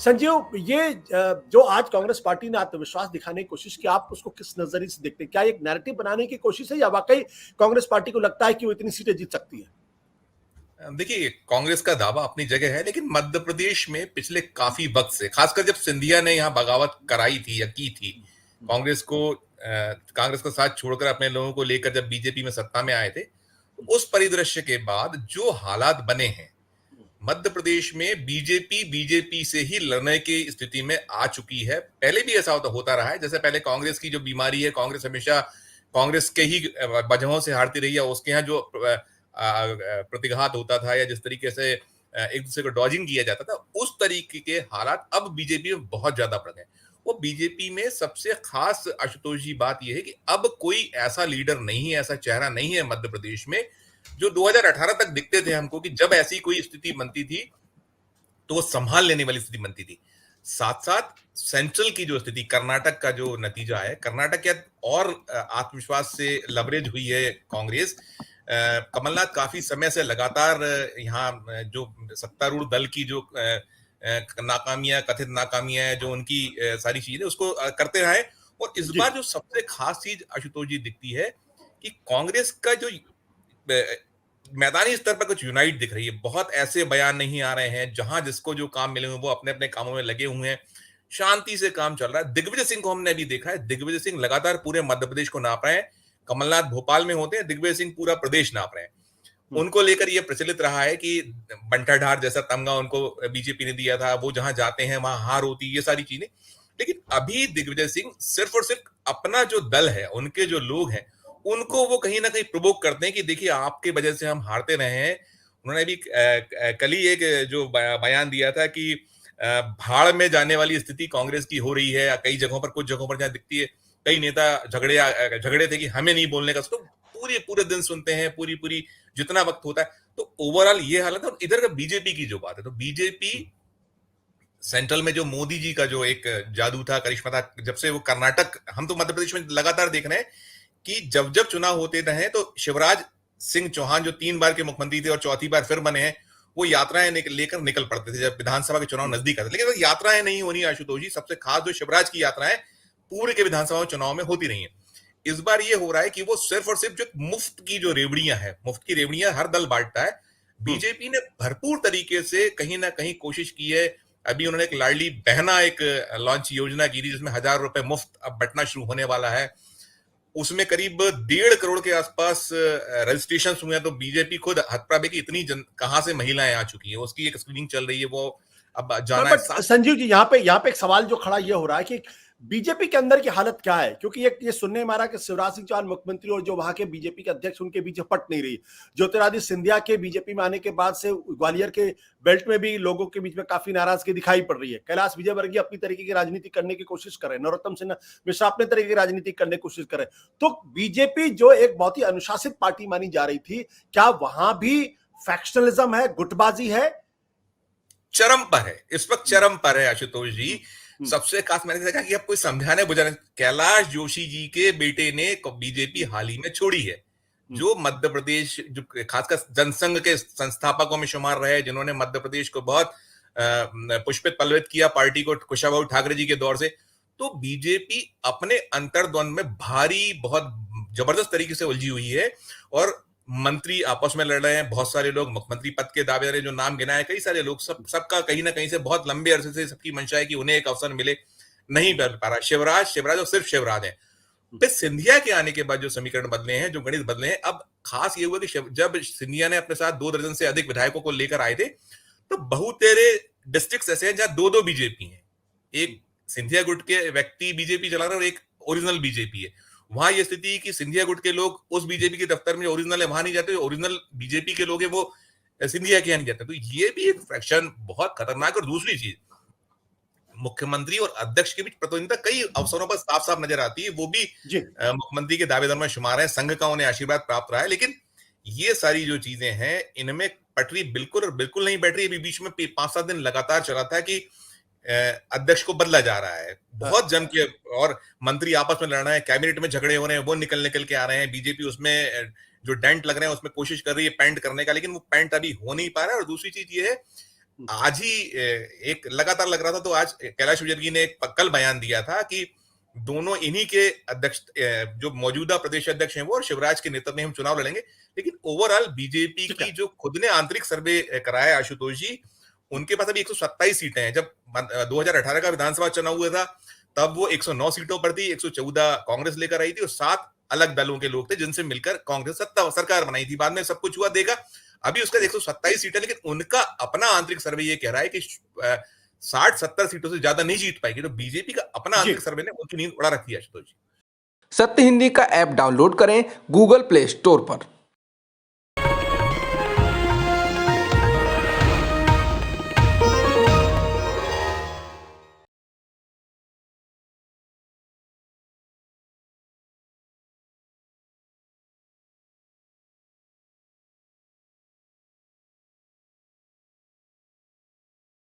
संजीव, ये जो आज कांग्रेस पार्टी ने आत्मविश्वास दिखाने की कोशिश की, आप उसको किस नजरिए से देखते हैं? क्या एक नैरेटिव बनाने की कोशिश है या वाकई कांग्रेस पार्टी को लगता है कि वो इतनी सीटें जीत सकती है? देखिए, कांग्रेस का दावा अपनी जगह है, लेकिन मध्य प्रदेश में पिछले काफी वक्त से, खासकर जब सिंधिया ने यहां बगावत कराई थी या की थी, कांग्रेस का साथ छोड़कर अपने लोगों को लेकर जब बीजेपी में सत्ता में आए थे, तो उस परिदृश्य के बाद जो हालात बने हैं, मध्य प्रदेश में बीजेपी बीजेपी से ही लड़ने की स्थिति में आ चुकी है। पहले भी ऐसा होता रहा है। जैसे पहले कांग्रेस की जो बीमारी है, कांग्रेस हमेशा कांग्रेस के ही वजहों से हारती रही है। उसके यहाँ जो प्रतिघात होता था या जिस तरीके से एक दूसरे को डॉजिंग किया जाता था, उस तरीके के हालात अब बीजेपी में बहुत ज्यादा बढ़ गए। वो बीजेपी में सबसे खास आशुतोष जी बात यह है कि अब कोई ऐसा लीडर नहीं है, ऐसा चेहरा नहीं है मध्य प्रदेश में जो 2018 तक दिखते थे हमको कि जब ऐसी कोई स्थिति बनती थी तो वो संभाल लेने वाली स्थिति बनती थी। साथ साथ सेंट्रल की जो स्थिति, कर्नाटक का जो नतीजा है, कर्नाटक के और आत्मविश्वास से लवरेज हुई है कांग्रेस। कमलनाथ काफी समय से लगातार यहाँ जो सत्तारूढ़ दल की जो नाकामियां, कथित नाकामियां है, जो उनकी सारी चीजें उसको करते रहे। और इस बार जो सबसे खास चीज आशुतोष जी दिखती है कि कांग्रेस का जो मैदानी स्तर पर कुछ यूनाइट दिख रही है। बहुत ऐसे बयान नहीं आ रहे हैं, जहां जिसको जो काम मिले हुए वो अपने अपने कामों में लगे हुए हैं, शांति से काम चल रहा है। दिग्विजय सिंह को हमने अभी देखा है, दिग्विजय सिंह लगातार पूरे मध्य प्रदेश को नाप रहे हैं। कमलनाथ भोपाल में होते हैं, दिग्विजय सिंह पूरा प्रदेश नाप रहे हैं। उनको लेकर यह प्रचलित रहा है कि बंटाढार जैसा तमगा उनको बीजेपी ने दिया था, वो जहां जाते हैं वहां हार होती, ये सारी चीजें। लेकिन अभी दिग्विजय सिंह सिर्फ और सिर्फ अपना जो दल है, उनके जो लोग हैं, उनको वो कहीं ना कहीं प्रवोक करते हैं कि देखिए आपके वजह से हम हारते रहे हैं। उन्होंने अभी कल ही एक जो बयान दिया था कि भाड़ में जाने वाली स्थिति कांग्रेस की हो रही है। कई जगहों पर, कुछ जगहों पर जहां दिखती है, कई नेता झगड़े थे कि हमें नहीं बोलने का, तो पूरे पूरे दिन सुनते हैं, पूरी पूरी जितना वक्त होता है। तो ओवरऑल ये हालत है। और इधर का बीजेपी की जो बात है, तो बीजेपी सेंट्रल में जो मोदी जी का जो एक जादू था, करिश्मा था, जब से वो कर्नाटक, हम तो मध्य प्रदेश में लगातार देख रहे हैं कि जब जब चुनाव होते रहे तो शिवराज सिंह चौहान जो 3 बार के मुख्यमंत्री थे और चौथी बार फिर बने हैं, वो यात्राएं लेकर निकल पड़ते थे जब विधानसभा के चुनाव नजदीक आते। लेकिन वो यात्राएं नहीं होनी आशुतोष जी, सबसे खास जो शिवराज की यात्राएं पूरे के विधानसभा चुनाव में होती रही है। इस बार ये हो रहा है कि वो सिर्फ और सिर्फ जो मुफ्त की जो रेवड़ियां है, मुफ्त की रेवड़ियां हर दल बांटता है। बीजेपी ने भरपूर तरीके से कहीं ना कहीं कोशिश की है। अभी उन्होंने एक लाडली बहना एक लॉन्च योजना की थी, जिसमें 1,000 रुपए मुफ्त अब बंटना शुरू होने वाला है। उसमें करीब 1.5 करोड़ के आसपास रजिस्ट्रेशन हुए हैं। तो बीजेपी खुद हतप्रभ है कि इतनी कहां से महिलाएं आ चुकी है, उसकी एक स्क्रीनिंग चल रही है, वो अब जाना है। बट संजीव जी, यहाँ पे एक सवाल जो खड़ा ये हो रहा है कि बीजेपी के अंदर की हालत क्या है? क्योंकि ये सुनने में आ रहा है कि शिवराज सिंह चौहान मुख्यमंत्री और जो वहां के बीजेपी के अध्यक्ष, उनके बीच पट नहीं रही। ज्योतिरादित्य सिंधिया के बीजेपी में आने के बाद से ग्वालियर के बेल्ट में भी लोगों के बीच में काफी नाराजगी दिखाई पड़ रही है। कैलाश विजयवर्गीय अपनी तरीके की राजनीति करने की कोशिश कर रहे हैं, नरोत्तम सिन्हा मिश्रा अपने तरीके की राजनीति करने की कोशिश कर रहे हैं। तो बीजेपी जो एक बहुत ही अनुशासित पार्टी मानी जा रही थी, क्या वहां भी फैक्शनलिज्म है, गुटबाजी है? चरम पर है, इस वक्त चरम पर है आशुतोष जी। सबसे खास मैंने देखा कि अब कोई समझाने बुझाने, कैलाश जोशी जी के बेटे ने बीजेपी हाल ही में छोड़ी है, जो मध्य प्रदेश, जो खासकर जनसंघ के संस्थापकों में शुमार रहे, जिन्होंने मध्य प्रदेश को बहुत पुष्पित पल्लवित किया, पार्टी को कुशाभाऊ ठाकरे जी के दौर से। तो बीजेपी अपने अंतर्द्वंद में भारी, बहुत जबरदस्त तरीके से उलझी हुई है। और मंत्री आपस में लड़ रहे हैं, बहुत सारे लोग मुख्यमंत्री पद के दावेदार, जो नाम गिना है, कई सारे लोग, सबका कहीं ना कहीं से बहुत लंबे अरसे से सबकी मंशा है कि उन्हें एक अवसर मिले, नहीं मिल पा रहा। शिवराज और सिर्फ शिवराज है। फिर सिंधिया के आने के बाद जो समीकरण बदले हैं, जो गणित बदले हैं, अब खास ये हुआ कि जब सिंधिया ने अपने साथ 2 दर्जन से अधिक विधायकों को लेकर आए थे, तो बहुतेरे डिस्ट्रिक्ट ऐसे हैं जहां 2-2 बीजेपी है। एक सिंधिया गुट के व्यक्ति बीजेपी चला रहे और एक ओरिजिनल बीजेपी है। वहां ये स्थिति कि सिंधिया गुट के लोग उस बीजेपी के दफ्तर में जो ओरिजिनल है वहां नहीं जाते, ओरिजिनल बीजेपी के लोग हैं वो सिंधिया के यहाँ नहीं जाते। तो ये भी एक फ्रैक्शन बहुत खतरनाक। और दूसरी चीज, मुख्यमंत्री और अध्यक्ष के बीच प्रतिद्वंदिता कई अवसरों पर साफ साफ नजर आती है। वो भी मुख्यमंत्री के दावेदार में शुमार है, संघ का उन्हें आशीर्वाद प्राप्त रहा है। लेकिन ये सारी जो चीजें हैं, इनमें पटरी बिल्कुल और बिल्कुल नहीं बैठ रही। अभी बीच में 5-7 दिन लगातार चला था कि अध्यक्ष को बदला जा रहा है, बहुत जम के, और मंत्री आपस में लड़ रहे हैं, कैबिनेट में झगड़े हो रहे हैं, वो निकल के आ रहे हैं। बीजेपी उसमें जो डेंट लग रहे हैं उसमें कोशिश कर रही है पेंट करने का, लेकिन वो पेंट अभी हो नहीं पा रहा है। और दूसरी चीज ये है, आज ही एक लगातार लग रहा था, तो आज कैलाश विजयवर्गीय ने एक कल बयान दिया था कि दोनों इन्हीं के अध्यक्ष जो मौजूदा प्रदेश अध्यक्ष हैं वो और शिवराज के नेतृत्व में हम चुनाव लड़ेंगे। लेकिन ओवरऑल बीजेपी ठीक की है। जो खुद ने आंतरिक सर्वे कराया आशुतोष जी, उनके पास अभी 127 सीटें हैं। जब 2018 का विधानसभा चुनाव हुआ था तब वो 109 सीटों पर थी, 114 कांग्रेस लेकर आई थी और 7 अलग दलों के लोग थे जिनसे मिलकर कांग्रेस सत्ता सरकार बनाई थी। बाद में सब कुछ हुआ देखा, अभी उसका 127 सीटें, लेकिन उनका अपना आंतरिक सर्वे ये कह रहा है कि 60-70 सीटों से ज्यादा नहीं जीत पाएगी। तो बीजेपी का अपना जी। आंतरिक सर्वे ने उनकी नींद उड़ा रखी है आशुतोष जी। सत्य हिंदी का ऐप डाउनलोड करें गूगल प्ले स्टोर पर।